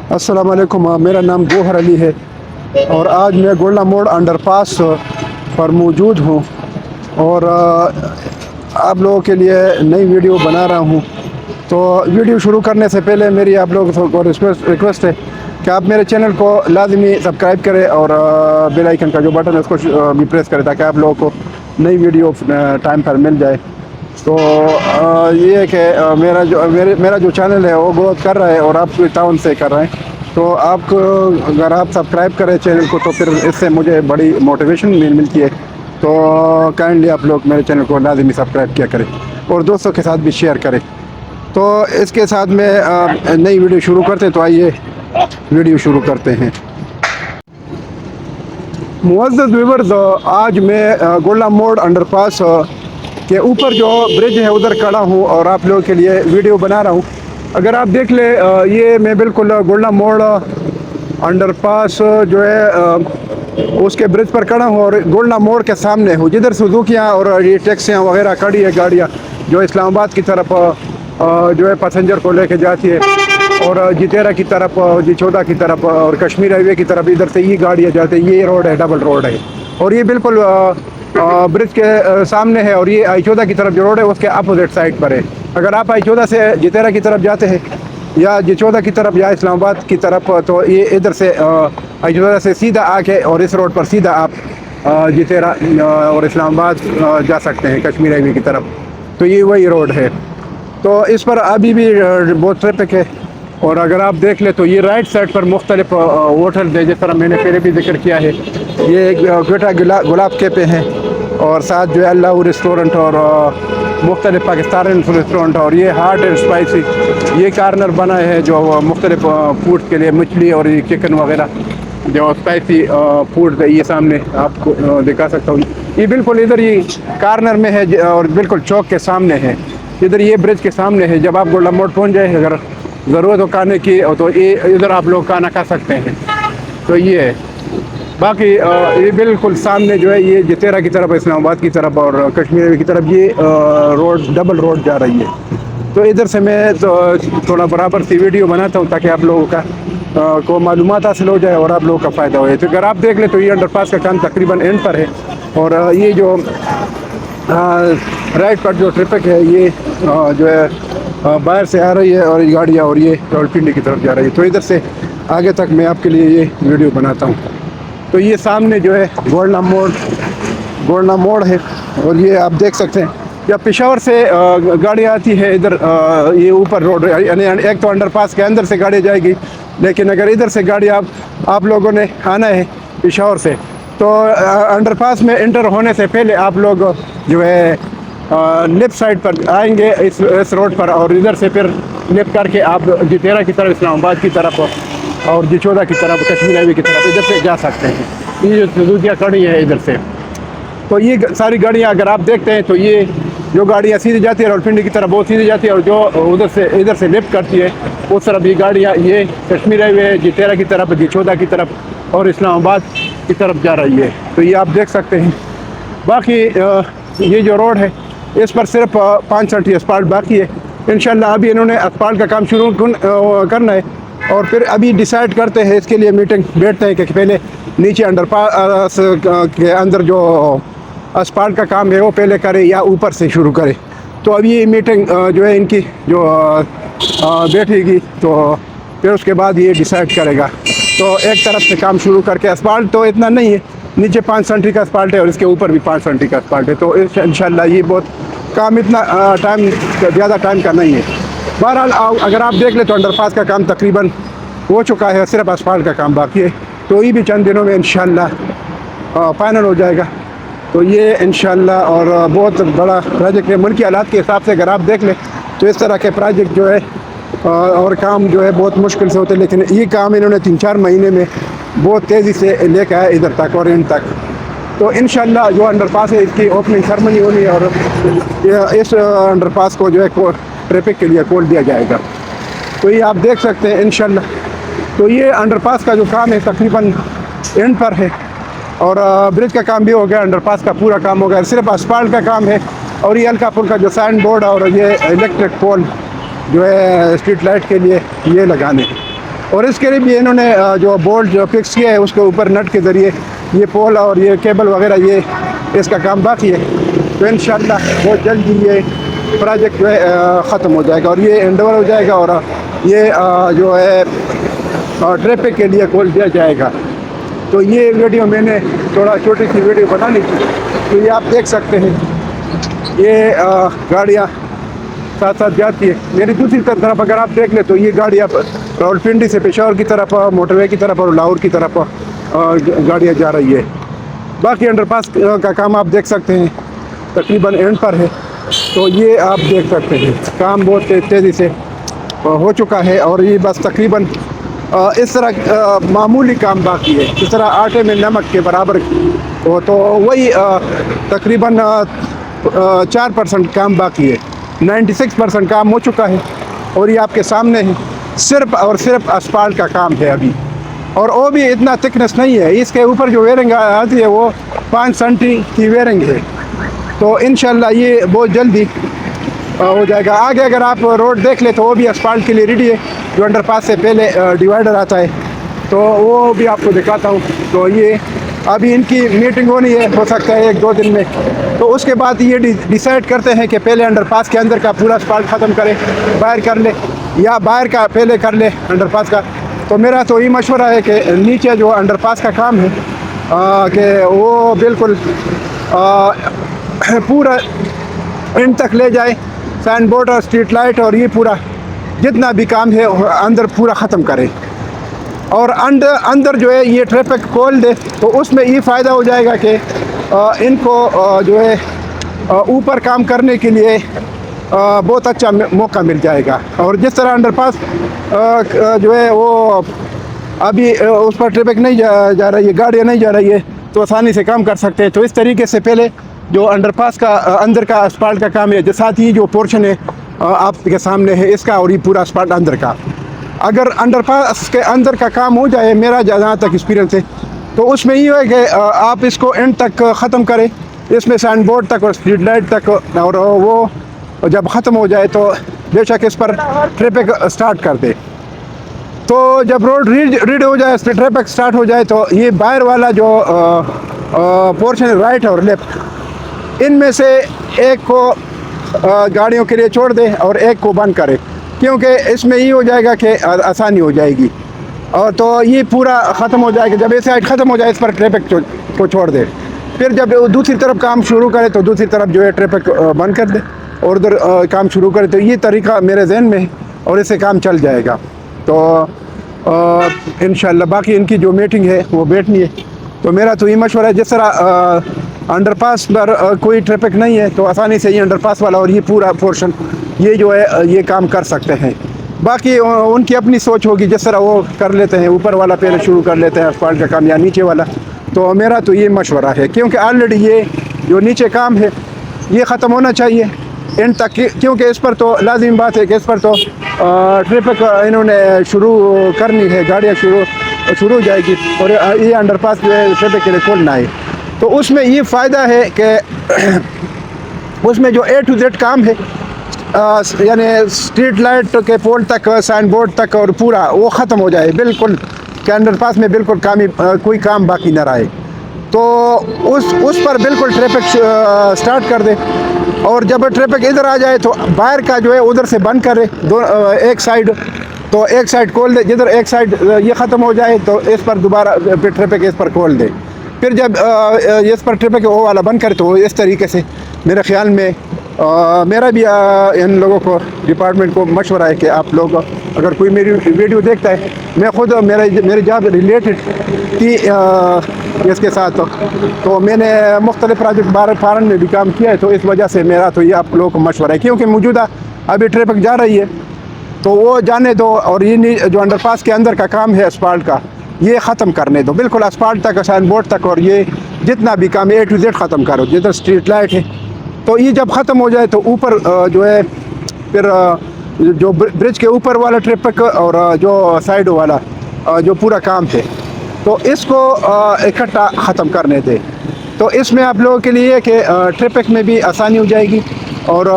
अस्सलाम वालेकुम। मेरा नाम गोहर अली है और आज मैं गोल्डा मोड़ अंडरपास पर मौजूद हूँ और आप लोगों के लिए नई वीडियो बना रहा हूँ। तो वीडियो शुरू करने से पहले मेरी आप लोगों को रिक्वेस्ट है कि आप मेरे चैनल को लाजमी सब्सक्राइब करें और बेल आइकन का जो बटन है उसको भी प्रेस करें ताकि आप लोगों को नई वीडियो टाइम पर मिल जाए। तो ये है कि मेरा जो चैनल है वो ग्रोथ कर रहा है और आप ताउन से कर रहे हैं। तो आप अगर आप सब्सक्राइब करें चैनल को तो फिर इससे मुझे बड़ी मोटिवेशन मिलती है। तो काइंडली आप लोग मेरे चैनल को लाजमी सब्सक्राइब किया करें और दोस्तों के साथ भी शेयर करें। तो इसके साथ में नई वीडियो शुरू करते हैं। तो आइए वीडियो शुरू करते हैं। मुअज़्ज़ज़ व्यूअर्स, आज मैं गोल्डा मोड़ अंडरपास के ऊपर जो ब्रिज है उधर खड़ा हूँ और आप लोगों के लिए वीडियो बना रहा हूँ। अगर आप देख ले, ये मैं बिल्कुल गोल्डा मोड़ अंडरपास जो है उसके ब्रिज पर खड़ा हूँ और गोल्डा मोड़ के सामने हूँ जिधर सुजुकियाँ और ये टैक्सियाँ वगैरह खड़ी है, गाड़ियाँ जो इस्लामाबाद की तरफ जो है पैसेंजर को लेके जाती है और जितेरा की तरफ, जिचौदा की तरफ और कश्मीर हाईवे की तरफ इधर से ये गाड़ियाँ जाती है। ये रोड है, डबल रोड है और ये बिल्कुल ब्रिज के सामने है और ये आई-14 की तरफ जो रोड है उसके अपोजिट साइड पर है। अगर आप आई-14 से जितेरा की तरफ जाते हैं या जी14 की तरफ या इस्लामाबाद की तरफ तो ये इधर से आई-14 से सीधा आके और इस रोड पर सीधा आप जितेरा और इस्लामाबाद जा सकते हैं कश्मीर हाईवे की तरफ। तो ये वही रोड है। तो इस पर अभी भी बहुत ट्रैफिक है और अगर आप देख ले तो ये राइट साइड पर मुख्तलिफ होटल है जिस तरह मैंने पहले भी जिक्र किया है। ये एक क्वेटा गुलाब कैफे हैं और साथ जो है अल्लाह रेस्टोरेंट और मुख्तलिफ पाकिस्तानी रेस्टोरेंट और ये हॉट एंड स्पाइसी ये कार्नर बना है जो मुख्तलिफ फूड के लिए, मछली और ये चिकन वगैरह जो स्पाइसी फूड है। ये सामने आपको दिखा सकता हूँ। ये बिल्कुल इधर ही कार्नर में है और बिल्कुल चौक के सामने है। इधर ये ब्रिज के सामने है। जब आप गोल्डा मोड़ पहुँच जाए अगर ज़रूरत हो खाने की तो ये इधर आप लोग खाना खा सकते हैं। तो ये है। बाकी ये बिल्कुल सामने जो है ये जितेरा की तरफ, इस्लामाबाद की तरफ और कश्मीर की तरफ ये रोड डबल रोड जा रही है। तो इधर से मैं तो थोड़ा बराबर सी वीडियो बनाता हूँ ताकि आप लोगों का को मालूमात हासिल हो जाए और आप लोगों का फ़ायदा हो। तो अगर आप देख ले तो ये अंडरपास का काम तकरीबन एंड पर है और ये जो राइट पर जो ट्रैफिक है ये जो है बाहर से आ रही है और ये गाड़ियाँ और ये रावलपिंडी की तरफ जा रही है। तो इधर से आगे तक मैं आपके लिए ये वीडियो बनाता हूँ। तो ये सामने जो है गोल्डा मोड़ है और ये आप देख सकते हैं जब पेशावर से गाड़ी आती है इधर ये ऊपर रोड यानी एक तो अंडरपास के अंदर से गाड़ी जाएगी, लेकिन अगर इधर से गाड़ी आप लोगों ने आना है पेशावर से तो अंडरपास में एंटर होने से पहले आप लोग जो है लेफ़्ट साइड पर आएंगे इस रोड पर और इधर से फिर लेफ़्ट करके आप जितेरा की तरफ, इस्लामाबाद की तरफ और जी14 की तरफ, कश्मीर हाईवे की तरफ इधर से जा सकते हैं। ये जो सुजुकियाँ खड़ी है इधर से, तो ये सारी गाड़ियाँ अगर आप देखते हैं तो ये जो गाड़ियाँ सीधी जाती है रावलपिंडी की तरफ वो सीधी जाती है और जो इधर से लेफ्ट करती है उस तरफ ये गाड़ियाँ ये कश्मीर हाईवे, जितेरा की तरफ, जी14 की तरफ और इस्लामाबाद की तरफ जा रही है। तो ये आप देख सकते हैं। बाकी ये जो रोड है इस पर सिर्फ 5 सेंटी असफाल्ट बाकी है। इंशाल्लाह अभी इन्होंने असफाल्ट का काम शुरू करना है और फिर अभी डिसाइड करते हैं, इसके लिए मीटिंग बैठते हैं कि पहले नीचे अंडरपास के अंदर जो असफाल्ट का काम है वो पहले करे या ऊपर से शुरू करे। तो अभी ये मीटिंग जो है इनकी जो बैठेगी तो फिर उसके बाद ये डिसाइड करेगा। तो एक तरफ से काम शुरू करके असफाल्ट तो इतना नहीं है, नीचे 5 सेंटी का असफाल्ट है और इसके ऊपर भी 5 सेंटी का असफाल्ट है। तो इंशाल्लाह ये बहुत काम इतना ज़्यादा टाइम का नहीं है। बहरहाल अगर आप देख ले तो अंडरपास का काम तकरीबन हो चुका है, सिर्फ असफाल्ट का काम बाकी है। तो ये भी चंद दिनों में इंशाल्लाह फाइनल हो जाएगा। तो ये इंशाल्लाह और बहुत बड़ा प्रोजेक्ट है। मुल्की हालात के हिसाब से अगर आप देख लें तो इस तरह के प्रोजेक्ट जो है और काम जो है बहुत मुश्किल से होते हैं, लेकिन ये काम इन्होंने 3-4 महीने में बहुत तेज़ी से लेकर आए इधर तक और एंड तक। तो इंशाल्लाह जो अंडरपास है इसकी ओपनिंग सेरेमनी होनी है और इस अंडरपास को जो है ट्रैफिक के लिए खोल दिया जाएगा। तो ये आप देख सकते हैं इंशाल्लाह। तो ये अंडरपास का जो काम है तकरीबन एंड पर है और ब्रिज का काम भी हो गया, अंडरपास का पूरा काम हो गया, सिर्फ असफाल्ट का काम है। और ये हल्का फुल्का जो साइन बोर्ड और ये इलेक्ट्रिक पोल जो है स्ट्रीट लाइट के लिए ये लगाने। और इसके लिए भी इन्होंने जो बोल्ट जो फिक्स किया है उसके ऊपर नट के ज़रिए ये पोल और ये केबल वगैरह ये इसका काम बाकी है। तो इंशाअल्लाह बहुत जल्द ही ये प्रोजेक्ट जो है ख़त्म हो जाएगा और ये एंडोवर हो जाएगा और ये जो है ट्रैफिक के लिए खोल दिया जाएगा। तो ये वीडियो मैंने थोड़ा छोटी सी वीडियो बनानी थी। तो ये आप देख सकते हैं ये गाड़ियाँ साथ साथ जाती है। मेरी दूसरी तरफ अगर आप देख ले तो ये गाड़ियाँ रावलपिंडी से पेशावर की तरफ, मोटरवे की तरफ और लाहौर की तरफ गाड़ियाँ जा रही है। बाकी अंडरपास का काम आप देख सकते हैं तकरीबन एंड पर है। तो ये आप देख सकते हैं काम बहुत तेज़ी से हो चुका है और ये बस तकरीबन इस तरह मामूली काम बाकी है, जिस तरह आटे में नमक के बराबर हो। तो वही तकरीबन 4% काम बाकी है, 96% काम हो चुका है और ये आपके सामने है। सिर्फ और सिर्फ असफाल्ट का काम है अभी, और वो भी इतना थिकनेस नहीं है। इसके ऊपर जो वेयरिंग आती है वो 5 सेंटी की वेयरिंग है। तो इंशाल्लाह ये बहुत जल्दी हो जाएगा। आगे अगर आप रोड देख ले तो वो भी असफाल्ट के लिए रेडी है। जो अंडरपास से पहले डिवाइडर आता है तो वो भी आपको दिखाता हूँ। तो ये अभी इनकी मीटिंग होनी है, हो सकता है 1-2 दिन में। तो उसके बाद ये डिसाइड करते हैं कि पहले अंडरपास के अंदर का पूरा असफाल्ट ख़त्म करें, बाहर कर ले, या बाहर का पहले कर ले अंडरपास का। तो मेरा तो ये मशवरा है कि नीचे जो अंडरपास का काम है कि वो बिल्कुल पूरा एंड तक ले जाए, साइन बोर्ड और स्ट्रीट लाइट और ये पूरा जितना भी काम है अंदर पूरा ख़त्म करें। और अंदर जो है ये ट्रैफिक खोल दे तो उसमें ये फ़ायदा हो जाएगा कि इनको जो है ऊपर काम करने के लिए बहुत अच्छा मौका मिल जाएगा। और जिस तरह अंडरपास जो है वो अभी उस पर ट्रैफिक नहीं जा रही है, गाड़ियाँ नहीं जा रही है, तो आसानी से काम कर सकते हैं। तो इस तरीके से पहले जो अंडरपास का अंदर का असफाल्ट का काम है, जो साथ ही जो पोर्शन है आपके सामने है इसका, और ये पूरा असफाल्ट अंदर का, अगर अंडरपास के अंदर का काम हो जाए, मेरा जहाँ तक एक्सपीरियंस है, तो उसमें ये है कि आप इसको एंड तक ख़त्म करें, इसमें साइन बोर्ड तक और स्ट्रीट लाइट तक, और वो जब ख़त्म हो जाए तो बेशक इस पर ट्रैफिक स्टार्ट कर दे। तो जब रोड रीड हो जाए, ट्रैफिक स्टार्ट हो जाए, तो ये बाहर वाला जो पोर्शन राइट और लेफ़्ट, इनमें से एक को गाड़ियों के लिए छोड़ दे और एक को बंद करे, क्योंकि इसमें ये हो जाएगा कि आसानी हो जाएगी। और तो ये पूरा ख़त्म हो जाएगा। जब ये साइड ख़त्म हो जाए इस पर ट्रैफिक को छोड़ दे, फिर जब दूसरी तरफ काम शुरू करे तो दूसरी तरफ जो है ट्रैफिक बंद कर दे और उधर काम शुरू करे। तो ये तरीका मेरे जहन में है और इससे काम चल जाएगा। तो इंशाल्लाह बाकी इनकी जो मीटिंग है वो बैठनी है। तो मेरा तो ये मशवरा है, जिस तरह अंडरपास पर कोई ट्रैफिक नहीं है तो आसानी से ये अंडरपास वाला और ये पूरा पोर्शन ये जो है ये काम कर सकते हैं। बाकी उनकी अपनी सोच होगी, जिस तरह वो कर लेते हैं, ऊपर वाला पहले शुरू कर लेते हैं असफाल्ट का काम या नीचे वाला। तो मेरा तो ये मशवरा है, क्योंकि ऑलरेडी ये जो नीचे काम है ये ख़त्म होना चाहिए एंड तक, क्योंकि इस पर तो लाजिम बात है कि इस पर तो ट्रैफिक इन्होंने शुरू करनी है, गाड़ियाँ शुरू हो जाएगी और ये अंडरपास जो है ट्रैफिक के लिए खोलना है। तो उसमें ये फ़ायदा है कि उसमें जो A to Z काम है, यानी स्ट्रीट लाइट के पोल तक, साइन बोर्ड तक, और पूरा वो ख़त्म हो जाए बिल्कुल, कि अंडरपास में बिल्कुल कोई काम बाकी न रहे। तो उस पर बिल्कुल ट्रैफिक स्टार्ट कर दे, और जब ट्रैफिक इधर आ जाए तो बाहर का जो है उधर से बंद करे, एक साइड, तो एक साइड खोल दे। जिधर एक साइड ये ख़त्म हो जाए तो इस पर दोबारा फिर ट्रैफिक इस पर खोल दे। फिर जब इस पर ट्रैफिक वो वाला बंद करे, तो इस तरीके से मेरे ख़्याल में मेरा भी इन लोगों को, डिपार्टमेंट को मशवरा है कि आप लोग अगर कोई मेरी वीडियो देखता है, मैं ख़ुद मेरे जॉब रिलेटेड थी इसके साथ, तो मैंने मुख्तलिफ प्रोजेक्ट फ़ारन में भी काम किया है। तो इस वजह से मेरा तो ये आप लोगों को मशवरा है, क्योंकि मौजूदा अभी ट्रैफिक जा रही है तो वो जाने दो, और ये जो अंडरपास के अंदर का काम है असफाल्ट का, ये ख़त्म करने दो बिल्कुल, असफाल्ट तक, साइन बोर्ड तक, और ये जितना भी काम A to Z ख़त्म करो। जिधर स्ट्रीट लाइट है तो ये जब ख़त्म हो जाए तो ऊपर जो है फिर जो ब्रिज के ऊपर वाला ट्रैफिक और जो साइड वाला जो पूरा काम है, तो इसको इकट्ठा ख़त्म करने दे। तो इसमें आप लोगों के लिए कि ट्रैफिक में भी आसानी हो जाएगी और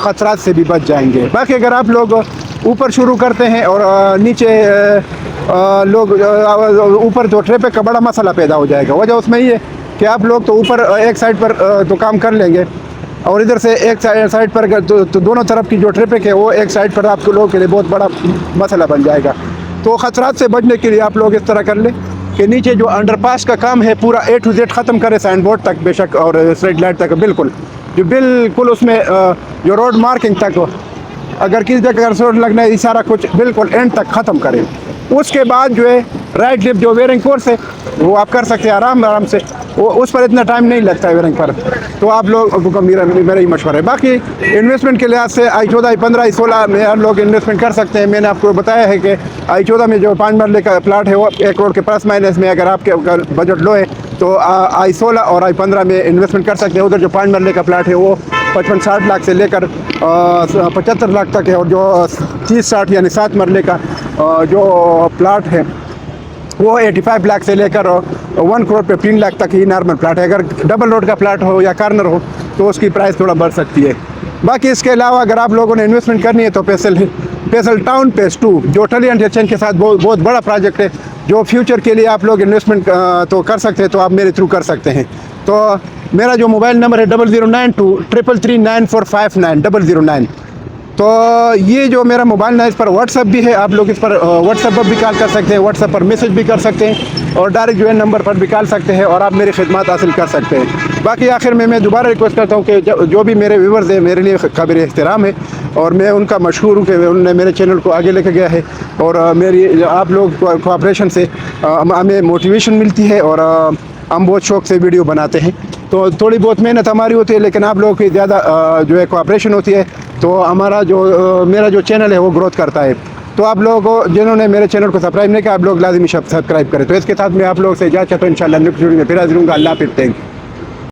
ख़तरात से भी बच जाएंगे। बाकी अगर आप लोग ऊपर शुरू करते हैं और नीचे लोग ऊपर जो ट्रैफिक का बड़ा मसला पैदा हो जाएगा। वजह उसमें ये कि आप लोग तो ऊपर एक साइड पर तो काम कर लेंगे और इधर से एक साइड पर तो दोनों तरफ की जो ट्रैफिक है वो एक साइड पर आपके लोगों के लिए बहुत बड़ा मसला बन जाएगा। तो खतरात से बचने के लिए आप लोग इस तरह कर लें कि नीचे जो अंडरपास का काम है पूरा A to Z ख़त्म करें, साइन बोर्ड तक बेशक और स्ट्रीट लाइट तक बिल्कुल उसमें जो रोड मार्किंग तक अगर किसी जगह रोड लगना है ये सारा कुछ बिल्कुल एंड तक ख़त्म करें। उसके बाद जो है राइट लिप जो वेयरिंग कोर्स है वो आप कर सकते हैं आराम से, वो उस पर इतना टाइम नहीं लगता है वेयरिंग पर। तो आप लोग को मेरा ही मशवरा है। बाकी इन्वेस्टमेंट के लिहाज से I14, I15, I16 में हर लोग इन्वेस्टमेंट कर सकते हैं। मैंने आपको बताया है कि I14 में जो 5 मरले का प्लाट है वो 1 करोड़ के प्लस माइनस में, अगर आपके बजट लो है तो I16 और I15 में इन्वेस्टमेंट कर सकते हैं। उधर जो 5 मरले का प्लाट है वो 55-60 लाख से लेकर 75 लाख तक है, और जो 30-60 यानी 7 मरले का जो प्लाट है वो 85 लाख से लेकर 1 करोड़ पे 3 लाख तक ही नॉर्मल प्लाट है। अगर डबल रोड का प्लाट हो या कार्नर हो तो उसकी प्राइस थोड़ा बढ़ सकती है। बाकी इसके अलावा अगर आप लोगों ने इन्वेस्टमेंट करनी है तो फैसल टाउन फेज 2 जो टली इंटरचेंज के साथ बहुत बड़ा प्रोजेक्ट है, जो फ्यूचर के लिए आप लोग इन्वेस्टमेंट तो कर सकते हैं, तो आप मेरे थ्रू कर सकते हैं। तो मेरा जो मोबाइल नंबर है 0092333945 009। तो ये जो मेरा मोबाइल है इस पर व्हाट्सअप भी है, आप लोग इस पर व्हाट्सअप पर भी कॉल कर सकते हैं, व्हाट्सअप पर मैसेज भी कर सकते हैं और डायरेक्ट जो है नंबर पर भी कॉल सकते हैं और आप मेरी खिदमत हासिल कर सकते हैं। बाकी आखिर में मैं दोबारा रिक्वेस्ट करता हूँ कि जो भी मेरे व्यूवर्स हैं मेरे लिए काबिल एहतराम है और मैं उनका मशहूर हूँ कि उन्होंने मेरे चैनल को आगे लेके गया है और मेरी आप लोग कोऑपरेशन से हमें मोटिवेशन मिलती है और हम बहुत शौक़ से वीडियो बनाते हैं। तो थोड़ी बहुत मेहनत हमारी होती है लेकिन आप लोगों की ज़्यादा जो है कोऑपरेशन होती है तो हमारा जो मेरा जो चैनल है वो ग्रोथ करता है। तो आप लोगों को जिन्होंने मेरे चैनल को सब्सक्राइब नहीं किया आप लोग लाजिमी सब्सक्राइब करें। तो इसके साथ मैं आप लोगों से इजाज़त चाहता हूँ। इंशाल्लाह नेक्स्ट वीडियो में फिर हाजिर होऊंगा। अल्लाह हाफ़िज़।